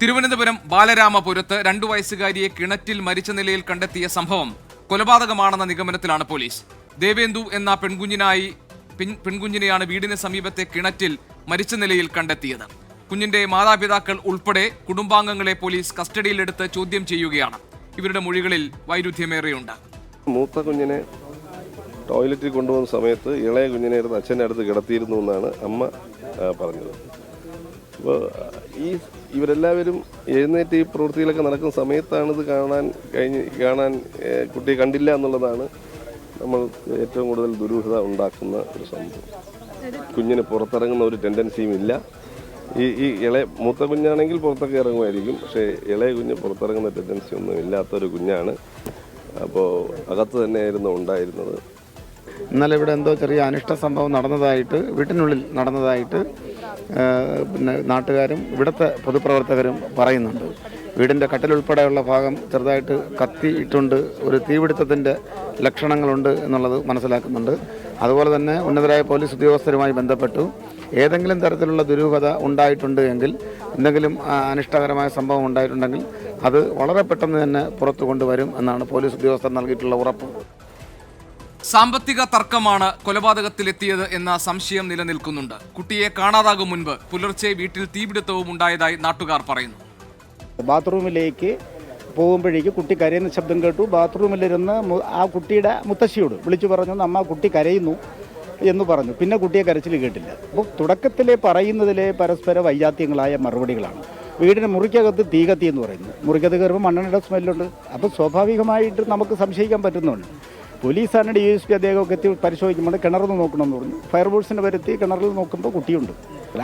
തിരുവനന്തപുരം ബാലരാമപുരത്ത് 2 വയസ്സുകാരിയെ കിണറ്റിൽ മരിച്ച നിലയിൽ കണ്ടെത്തിയ സംഭവം കൊലപാതകമാണെന്ന നിഗമനത്തിലാണ് പോലീസ്. ദേവേന്ദു എന്ന പെൺകുഞ്ഞിനെയാണ് വീടിന് സമീപത്തെ കിണറ്റിൽ മരിച്ച നിലയിൽ കണ്ടെത്തിയത്. കുഞ്ഞിന്റെ മാതാപിതാക്കൾ ഉൾപ്പെടെ കുടുംബാംഗങ്ങളെ പോലീസ് കസ്റ്റഡിയിലെടുത്ത് ചോദ്യം ചെയ്യുകയാണ്. ഇവരുടെ മൊഴികളിൽ വൈരുദ്ധ്യമേറെയുണ്ട്. മൂത്ത കുഞ്ഞിനെ ടോയ്ലറ്റിൽ കൊണ്ടുപോകുന്ന സമയത്ത് ഇളയ കുഞ്ഞിനെ എടുത്ത് അച്ഛൻ്റെ അടുത്ത് കിടത്തിയിരുന്നു എന്നാണ് അമ്മ പറഞ്ഞത്. അപ്പോൾ ഇവരെല്ലാവരും എഴുന്നേറ്റ് ഈ പ്രവൃത്തിയിലൊക്കെ നടക്കുന്ന സമയത്താണിത് കാണാൻ കുട്ടിയെ കണ്ടില്ല എന്നുള്ളതാണ് നമ്മൾ ഏറ്റവും കൂടുതൽ ദുരൂഹത ഉണ്ടാക്കുന്ന ഒരു സംഭവം. കുഞ്ഞിന് പുറത്തിറങ്ങുന്ന ഒരു ടെൻഡൻസിയും ഇല്ല. ഈ മൂത്ത കുഞ്ഞാണെങ്കിൽ പുറത്തൊക്കെ ഇറങ്ങുമായിരിക്കും, പക്ഷേ ഇളയ കുഞ്ഞ് പുറത്തിറങ്ങുന്ന ടെൻഡൻസി ഒന്നും ഇല്ലാത്തൊരു കുഞ്ഞാണ്. അപ്പോൾ അകത്ത് തന്നെയായിരുന്നു ഉണ്ടായിരുന്നത്. ഇന്നലെ ഇവിടെ എന്തോ ചെറിയ അനിഷ്ട സംഭവം നടന്നതായിട്ട്, വീട്ടിനുള്ളിൽ നടന്നതായിട്ട് പിന്നെ നാട്ടുകാരും ഇവിടുത്തെ പൊതുപ്രവർത്തകരും പറയുന്നുണ്ട്. വീടിൻ്റെ കട്ടിലുൾപ്പെടെയുള്ള ഭാഗം ചെറുതായിട്ട് കത്തിയിട്ടുണ്ട്, ഒരു തീപിടുത്തത്തിൻ്റെ ലക്ഷണങ്ങളുണ്ട് എന്നുള്ളത് മനസ്സിലാക്കുന്നുണ്ട്. അതുപോലെ തന്നെ ഉന്നതരായ പോലീസ് ഉദ്യോഗസ്ഥരുമായി ബന്ധപ്പെട്ടു ഏതെങ്കിലും തരത്തിലുള്ള ദുരൂഹത ഉണ്ടായിട്ടുണ്ട് എങ്കിൽ, എന്തെങ്കിലും അനിഷ്ടകരമായ സംഭവം ഉണ്ടായിട്ടുണ്ടെങ്കിൽ അത് വളരെ പെട്ടെന്ന് തന്നെ പുറത്തു കൊണ്ടുവരും എന്നാണ് പോലീസ് ഉദ്യോഗസ്ഥർ നൽകിയിട്ടുള്ള ഉറപ്പ്. സാമ്പത്തിക തർക്കമാണ് കൊലപാതകത്തിലെത്തിയത് എന്ന സംശയം നിലനിൽക്കുന്നുണ്ട്. കുട്ടിയെ കാണാതാകും മുൻപ് പുലർച്ചെ വീട്ടിൽ തീപിടുത്തവും ഉണ്ടായതായി നാട്ടുകാർ പറയുന്നു. ബാത്റൂമിലേക്ക് പോകുമ്പോഴേക്ക് കുട്ടി കരയുന്ന ശബ്ദം കേട്ടു. ബാത്റൂമിലിരുന്ന് ആ കുട്ടിയുടെ മുത്തശ്ശിയോട് വിളിച്ചു പറഞ്ഞു, അമ്മ കുട്ടി കരയുന്നു എന്ന് പറഞ്ഞു. പിന്നെ കുട്ടിയെ കരച്ചിൽ കേട്ടില്ല. അപ്പോൾ തുടക്കത്തിലെ പറയുന്നതിലെ പരസ്പര വൈജാത്യങ്ങളായ മറുപടികളാണ്. വീടിന് മുറിക്കകത്ത് തീ കത്തി എന്ന് പറയുന്നത്, മുറിക്കകത്ത് കയറുമ്പോൾ മണ്ണെണ്ണയുടെ സ്മെല്ലുണ്ട്. അപ്പോൾ സ്വാഭാവികമായിട്ട് നമുക്ക് സംശയിക്കാൻ പറ്റുന്നുണ്ട്. പോലീസാണ് DSP അദ്ദേഹമൊക്കെ എത്തി പരിശോധിക്കുമ്പോൾ കിണറിൽ നോക്കണമെന്ന് പറഞ്ഞു. ഫയർഫോഴ്സിനെ വരുത്തി കിണറിൽ നോക്കുമ്പോൾ കുട്ടിയുണ്ട്.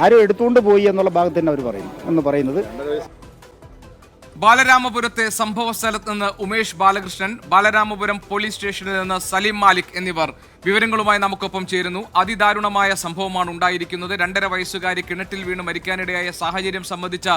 ആരും എടുത്തുകൊണ്ട് പോയി എന്നുള്ള ഭാഗത്ത് തന്നെ അവർ പറയുന്നത്. ബാലരാമപുരത്തെ സംഭവ സ്ഥലത്ത് നിന്ന് ഉമേഷ് ബാലകൃഷ്ണൻ, ബാലരാമപുരം പോലീസ് സ്റ്റേഷനിൽ നിന്ന് സലീം മാലിക് എന്നിവർ വിവരങ്ങളുമായി നമുക്കൊപ്പം ചേരുന്നു. അതിദാരുണമായ സംഭവമാണ് ഉണ്ടായിരിക്കുന്നത്. 2.5 വയസ്സുകാരി കിണറ്റിൽ വീണ് മരിക്കാനിടയായ സാഹചര്യം സംബന്ധിച്ച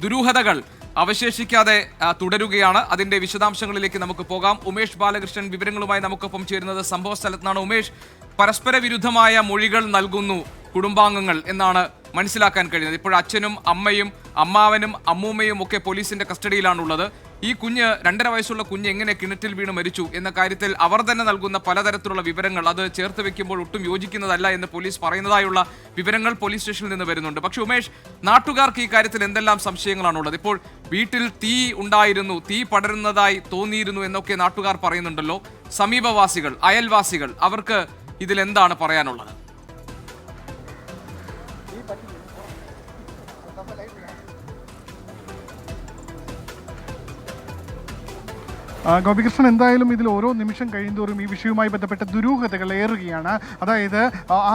ദുരൂഹതകൾ അവശേഷിക്കാതെ തുടരുകയാണ്. അതിന്റെ വിശദാംശങ്ങളിലേക്ക് നമുക്ക് പോകാം. ഉമേഷ് ബാലകൃഷ്ണൻ വിവരങ്ങളുമായി നമുക്കൊപ്പം ചേരുന്നത് സംഭവ സ്ഥലത്താണ്. ഉമേഷ്, പരസ്പര വിരുദ്ധമായ മൊഴികൾ നൽകുന്നു കുടുംബാംഗങ്ങൾ എന്നാണ് മനസ്സിലാക്കാൻ കഴിയുന്നത്. ഇപ്പോൾ അച്ഛനും അമ്മയും അമ്മാവനും അമ്മൂമ്മയും ഒക്കെ പോലീസിന്റെ കസ്റ്റഡിയിലാണുള്ളത്. ഈ കുഞ്ഞ് 2.5 വയസ്സുള്ള കുഞ്ഞ് എങ്ങനെ കിണറ്റിൽ വീണ് മരിച്ചു എന്ന കാര്യത്തിൽ അവർ തന്നെ നൽകുന്ന പലതരത്തിലുള്ള വിവരങ്ങൾ അത് ചേർത്ത് വെക്കുമ്പോൾ ഒട്ടും യോജിക്കുന്നതല്ല എന്ന് പോലീസ് പറയുന്നതായുള്ള വിവരങ്ങൾ പോലീസ് സ്റ്റേഷനിൽ നിന്ന് വരുന്നുണ്ട്. പക്ഷേ ഉമേഷ്, നാട്ടുകാർക്ക് ഈ കാര്യത്തിൽ എന്തെല്ലാം സംശയങ്ങളാണുള്ളത്? ഇപ്പോൾ വീട്ടിൽ തീ ഉണ്ടായിരുന്നു, തീ പടരുന്നതായി തോന്നിയിരുന്നു എന്നൊക്കെ നാട്ടുകാർ പറയുന്നുണ്ടല്ലോ. സമീപവാസികൾ, അയൽവാസികൾ, അവർക്ക് ഇതിലെന്താണ് പറയാനുള്ളത്? ഗോപികൃഷ്ണൻ, എന്തായാലും ഇതിൽ ഓരോ നിമിഷം കഴിയുന്തോറും ഈ വിഷയവുമായി ബന്ധപ്പെട്ട ദുരൂഹതകൾ ഏറുകയാണ്. അതായത്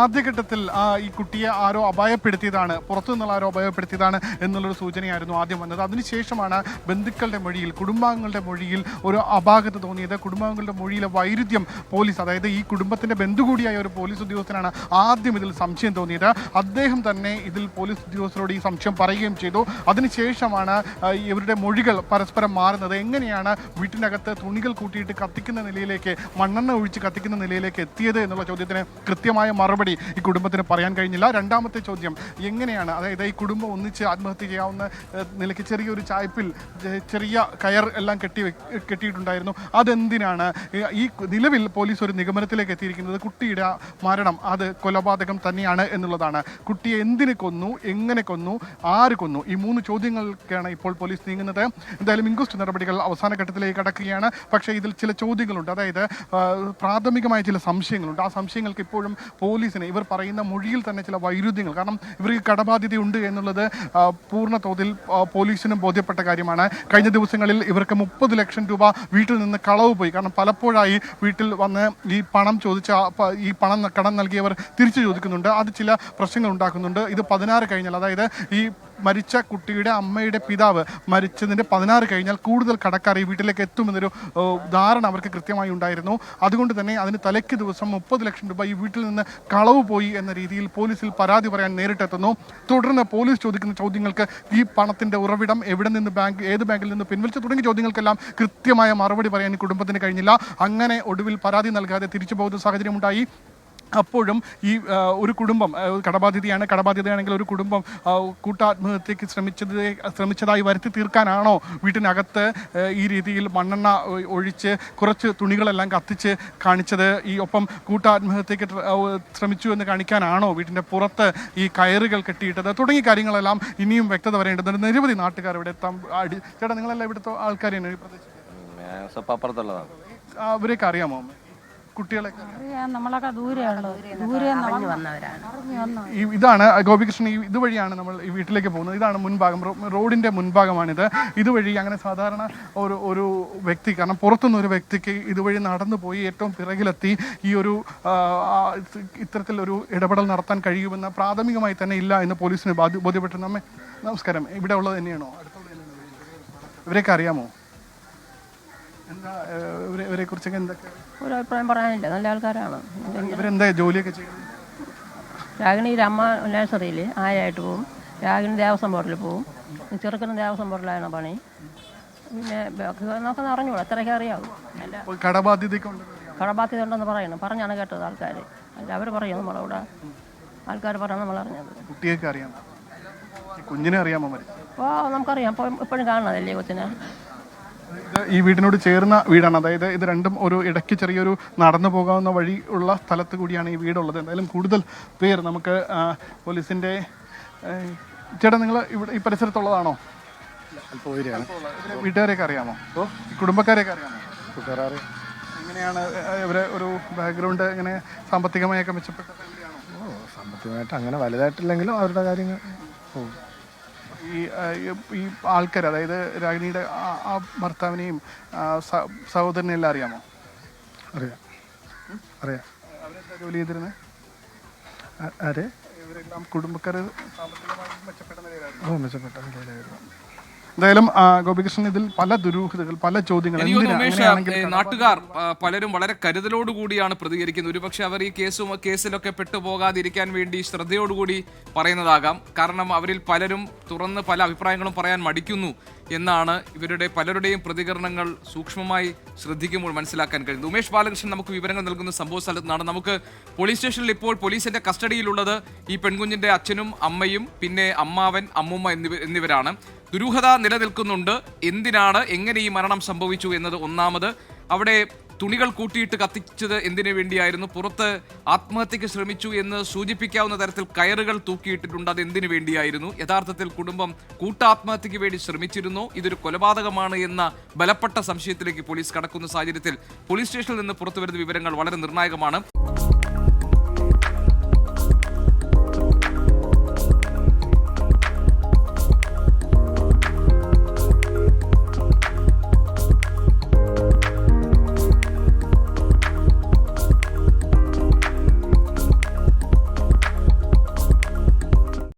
ആദ്യഘട്ടത്തിൽ ഈ കുട്ടിയെ ആരോ അപായപ്പെടുത്തിയതാണ്, പുറത്തുനിന്നുള്ള ആരോ അപായപ്പെടുത്തിയതാണ് എന്നുള്ളൊരു സൂചനയായിരുന്നു ആദ്യം വന്നത്. അതിനുശേഷമാണ് ബന്ധുക്കളുടെ മൊഴിയിൽ, കുടുംബാംഗങ്ങളുടെ മൊഴിയിൽ ഒരു അപാകത തോന്നിയത്. കുടുംബാംഗങ്ങളുടെ മൊഴിയിലെ വൈരുദ്ധ്യം പോലീസ്, അതായത് ഈ കുടുംബത്തിൻ്റെ ബന്ധു കൂടിയായ ഒരു പോലീസ് ഉദ്യോഗസ്ഥനാണ് ആദ്യം ഇതിൽ സംശയം തോന്നിയത്. അദ്ദേഹം തന്നെ ഇതിൽ പോലീസ് ഉദ്യോഗസ്ഥരോട് ഈ സംശയം പറയുകയും ചെയ്തു. അതിനുശേഷമാണ് ഇവരുടെ മൊഴികൾ പരസ്പരം മാറുന്നത്. എങ്ങനെയാണ് വീട്ടിനകത്ത് തുണികൾ കൂട്ടിയിട്ട് കത്തിക്കുന്ന നിലയിലേക്ക്, മണ്ണെണ്ണ ഒഴിച്ച് കത്തിക്കുന്ന നിലയിലേക്ക് എത്തിയത് എന്നുള്ള ചോദ്യത്തിന് കൃത്യമായ മറുപടി ഈ കുടുംബത്തിന് പറയാൻ കഴിഞ്ഞില്ല. രണ്ടാമത്തെ ചോദ്യം, എങ്ങനെയാണ്, അതായത് ഈ കുടുംബം ഒന്നിച്ച് ആത്മഹത്യ ചെയ്യാവുന്ന നിലയ്ക്ക് ചെറിയൊരു ചായ്പിൽ ചെറിയ കയർ എല്ലാം കെട്ടിയിട്ടുണ്ടായിരുന്നു. അതെന്തിനാണ്? ഈ നിലവിൽ പോലീസ് ഒരു നിഗമനത്തിലേക്ക് എത്തിയിരിക്കുന്നത് കുട്ടിയുടെ മരണം അത് കൊലപാതകം തന്നെയാണ് എന്നുള്ളതാണ്. കുട്ടിയെ എന്തിന് കൊന്നു, എങ്ങനെ കൊന്നു, ആര് കൊന്നു, ഈ 3 ചോദ്യങ്ങൾക്കാണ് ഇപ്പോൾ പോലീസ് നീങ്ങുന്നത്. എന്തായാലും ഇൻക്വസ്റ്റ് നടപടികൾ അവസാന ഘട്ടത്തിലേക്ക് കടക്കുകയാണ്. പക്ഷേ ഇതിൽ ചില ചോദ്യങ്ങളുണ്ട്, അതായത് പ്രാഥമികമായ ചില സംശയങ്ങളുണ്ട്. ആ സംശയങ്ങൾക്ക് ഇപ്പോഴും പോലീസിന് ഇവർ പറയുന്ന മൊഴിയിൽ തന്നെ ചില വൈരുദ്ധ്യങ്ങൾ, കാരണം ഇവർക്ക് കടബാധ്യതയുണ്ട് എന്നുള്ളത് പൂർണ്ണ തോതിൽ പോലീസിനും ബോധ്യപ്പെട്ട കാര്യമാണ്. കഴിഞ്ഞ ദിവസങ്ങളിൽ ഇവർക്ക് 30 ലക്ഷം രൂപ വീട്ടിൽ നിന്ന് കളവ് പോയി. കാരണം പലപ്പോഴായി വീട്ടിൽ വന്ന് ഈ പണം ചോദിച്ച ഈ പണം കടം നൽകിയവർ തിരിച്ചു ചോദിക്കുന്നുണ്ട്. അത് ചില പ്രശ്നങ്ങൾ ഉണ്ടാക്കുന്നുണ്ട്. ഇത് 16 കഴിഞ്ഞാൽ, അതായത് ഈ മരിച്ച കുട്ടിയുടെ അമ്മയുടെ പിതാവ് മരിച്ചതിൻ്റെ 16 കഴിഞ്ഞാൽ കൂടുതൽ കടക്കാർ ഈ വീട്ടിലേക്ക് എത്തുമെന്നൊരു ധാരണ അവർക്ക് കൃത്യമായി ഉണ്ടായിരുന്നു. അതുകൊണ്ട് തന്നെ അതിന് തലയ്ക്ക് ദിവസം 30 ലക്ഷം രൂപ ഈ വീട്ടിൽ നിന്ന് കളവ് പോയി എന്ന രീതിയിൽ പോലീസിൽ പരാതി പറയാൻ നേരിട്ടെത്തുന്നു. തുടർന്ന് പോലീസ് ചോദിക്കുന്ന ചോദ്യങ്ങൾക്ക് ഈ പണത്തിൻ്റെ ഉറവിടം, എവിടെ നിന്ന് ഏത് ബാങ്കിൽ നിന്ന് പിൻവലിച്ചു തുടങ്ങിയ ചോദ്യങ്ങൾക്കെല്ലാം കൃത്യമായ മറുപടി പറയാൻ ഈ കുടുംബത്തിന് കഴിഞ്ഞില്ല. അങ്ങനെ ഒടുവിൽ പരാതി നൽകാതെ തിരിച്ചു പോകുന്ന സാഹചര്യമുണ്ടായി. അപ്പോഴും ഈ ഒരു കുടുംബം കടബാധ്യതയാണെങ്കിൽ ഒരു കുടുംബം കൂട്ടാത്മഹത്യക്ക് ശ്രമിച്ചതായി വരുത്തി തീർക്കാനാണോ വീട്ടിനകത്ത് ഈ രീതിയിൽ മണ്ണെണ്ണ ഒഴിച്ച് കുറച്ച് തുണികളെല്ലാം കത്തിച്ച് കാണിച്ചത്? ഈ ഒപ്പം കൂട്ടാത്മഹത്യക്ക് ശ്രമിച്ചു എന്ന് കാണിക്കാനാണോ വീട്ടിൻ്റെ പുറത്ത് ഈ കയറുകൾ കെട്ടിയിട്ടത്? തുടങ്ങിയ കാര്യങ്ങളെല്ലാം ഇനിയും വ്യക്തത വരേണ്ടതുണ്ട്. നിരവധി നാട്ടുകാർ ഇവിടെ ചേട്ടാ, നിങ്ങളെല്ലാം ഇവിടുത്തെ ആൾക്കാരെയാണ് ഈ പ്രദേശത്ത്? അവരെയൊക്കെ അറിയാമോ? കുട്ടികളൊക്കെ നമ്മളൊക്കെ ഇതാണ് ഗോപികൃഷ്ണൻ. ഇതുവഴിയാണ് നമ്മൾ ഈ വീട്ടിലേക്ക് പോകുന്നത്. ഇതാണ് മുൻഭാഗം, റോഡിന്റെ മുൻഭാഗമാണിത്. ഇതുവഴി അങ്ങനെ സാധാരണ ഒരു വ്യക്തി, കാരണം പുറത്തുനിന്ന് ഒരു വ്യക്തിക്ക് ഇതുവഴി നടന്നു പോയി ഏറ്റവും പിറകിലെത്തി ഈ ഒരു ഇത്തരത്തിലൊരു ഇടപെടൽ നടത്താൻ കഴിയുമെന്ന് പ്രാഥമികമായി തന്നെ ഇല്ല എന്ന് പോലീസിന് ബോധ്യപ്പെട്ടു. നമ്മെ നമസ്കാരം, ഇവിടെ ഉള്ളത് തന്നെയാണോ? ഇവരെയൊക്കെ അറിയാമോ? എന്താ ഇവരെ കുറിച്ചൊക്കെ എന്തൊക്കെ ഒരു അഭിപ്രായം പറയാനില്ല, നല്ല ആൾക്കാരാണ്. ഇവരെന്താ ജോലിയൊക്കെ ചെയ്യുന്നത്? രാഗിണിയുടെ അമ്മ നഴ്സറിയിൽ ആയായിട്ട് പോവും, രാഗിണി ദേവസ്വം ബോർഡിൽ പോവും, ചെറുക്കനും ദേവസ്വം ബോർഡിലാണ് പണി. പിന്നെ നോക്കുന്ന അറിഞ്ഞൂടാ, അത്രയൊക്കെ അറിയാവും. കടബാധ്യത ഉണ്ടെന്ന് പറയണം, പറഞ്ഞാണ് കേട്ടത് ആൾക്കാർ. അല്ല, അവർ പറയും, നമ്മളവിടെ ആൾക്കാർ പറയണം, നമ്മൾ അറിഞ്ഞത്. കുട്ടിയൊക്കെ അറിയാമോ? കുഞ്ഞിനെ അറിയാമോ? അപ്പോൾ നമുക്കറിയാം, അപ്പോൾ എപ്പോഴും കാണണതല്ലേ കൊച്ചിനെ. ഈ വീടിനോട് ചേർന്ന വീടാണ്, അതായത് ഇത് രണ്ടും ഒരു ഇടയ്ക്ക് ചെറിയൊരു നടന്നു പോകാവുന്ന വഴി ഉള്ള സ്ഥലത്ത് കൂടിയാണ് ഈ വീടുള്ളത്. എന്തായാലും കൂടുതൽ പേർ നമുക്ക് പോലീസിൻ്റെ ചേട്ടാ, നിങ്ങൾ ഇവിടെ ഈ പരിസരത്തുള്ളതാണോ? വീട്ടുകാരെയൊക്കെ അറിയാമോ? കുടുംബക്കാരെയൊക്കെ അറിയാമോ? എങ്ങനെയാണ് ഇവരെ ഒരു ബാക്ക്ഗ്രൗണ്ട്, എങ്ങനെ സാമ്പത്തികമായൊക്കെ മെച്ചപ്പെട്ട ഫാമിലിയാണോ? സാമ്പത്തികമായിട്ട് അങ്ങനെ വലുതായിട്ടില്ലെങ്കിലും അവരുടെ കാര്യങ്ങൾ ഈ ആൾക്കാർ, അതായത് രാഗിണിയുടെ ആ ഭർത്താവിനെയും സഹോദരനെയും എല്ലാം അറിയാമോ? അറിയാം. അവരെന്താ ജോലി ചെയ്തിരുന്നത്? ആരെ? ഇവരെല്ലാം കുടുംബക്കാർ സാമ്പത്തികമായി മെച്ചപ്പെട്ട നിലയിലായിരുന്നു. മെച്ചപ്പെട്ട നിലയിലായിരുന്നു. എന്തായാലും ഗോപികൃഷ്ണൻ, ഇതിൽ പല ദുരൂഹതകൾ, പല ചോദ്യങ്ങൾ. നാട്ടുകാർ പലരും വളരെ കരുതലോടുകൂടിയാണ് പ്രതികരിക്കുന്നത്. ഒരുപക്ഷെ അവർ ഈ കേസിലൊക്കെ പെട്ടുപോകാതിരിക്കാൻ വേണ്ടി ശ്രദ്ധയോടുകൂടി പറയുന്നതാകാം. കാരണം അവരിൽ പലരും തുറന്ന് പല അഭിപ്രായങ്ങളും പറയാൻ മടിക്കുന്നു എന്നാണ് ഇവരുടെ പലരുടെയും പ്രതികരണങ്ങൾ സൂക്ഷ്മമായി ശ്രദ്ധിക്കുമ്പോൾ മനസ്സിലാക്കാൻ കഴിയുന്നത്. ഉമേഷ് ബാലകൃഷ്ണൻ നമുക്ക് വിവരങ്ങൾ നൽകുന്ന സംഭവ സ്ഥലത്ത് നിന്നാണ്. നമുക്ക് പോലീസ് സ്റ്റേഷനിൽ ഇപ്പോൾ പോലീസിന്റെ കസ്റ്റഡിയിലുള്ളത് ഈ പെൺകുഞ്ഞിന്റെ അച്ഛനും അമ്മയും പിന്നെ അമ്മാവൻ, അമ്മുമ്മ എന്നിവരാണ്. ദുരൂഹത നിലനിൽക്കുന്നുണ്ട്. എന്തിനാണ്, എങ്ങനെ ഈ മരണം സംഭവിച്ചു എന്നത് ഒന്നാമത്. അവിടെ തുണികൾ കൂട്ടിയിട്ട് കത്തിച്ചത് എന്തിനു വേണ്ടിയായിരുന്നു? പുറത്ത് ആത്മഹത്യക്ക് ശ്രമിച്ചു എന്ന് സൂചിപ്പിക്കാവുന്ന തരത്തിൽ കയറുകൾ തൂക്കിയിട്ടിട്ടുണ്ട്, അത് എന്തിനു വേണ്ടിയായിരുന്നു? യഥാർത്ഥത്തിൽ കുടുംബം കൂട്ടാത്മഹത്യക്ക് വേണ്ടി ശ്രമിച്ചിരുന്നോ? ഇതൊരു കൊലപാതകമാണ് എന്ന ബലപ്പെട്ട സംശയത്തിലേക്ക് പോലീസ് കടക്കുന്ന സാഹചര്യത്തിൽ പോലീസ് സ്റ്റേഷനിൽ നിന്ന് പുറത്തുവരുന്ന വിവരങ്ങൾ വളരെ നിർണായകമാണ്.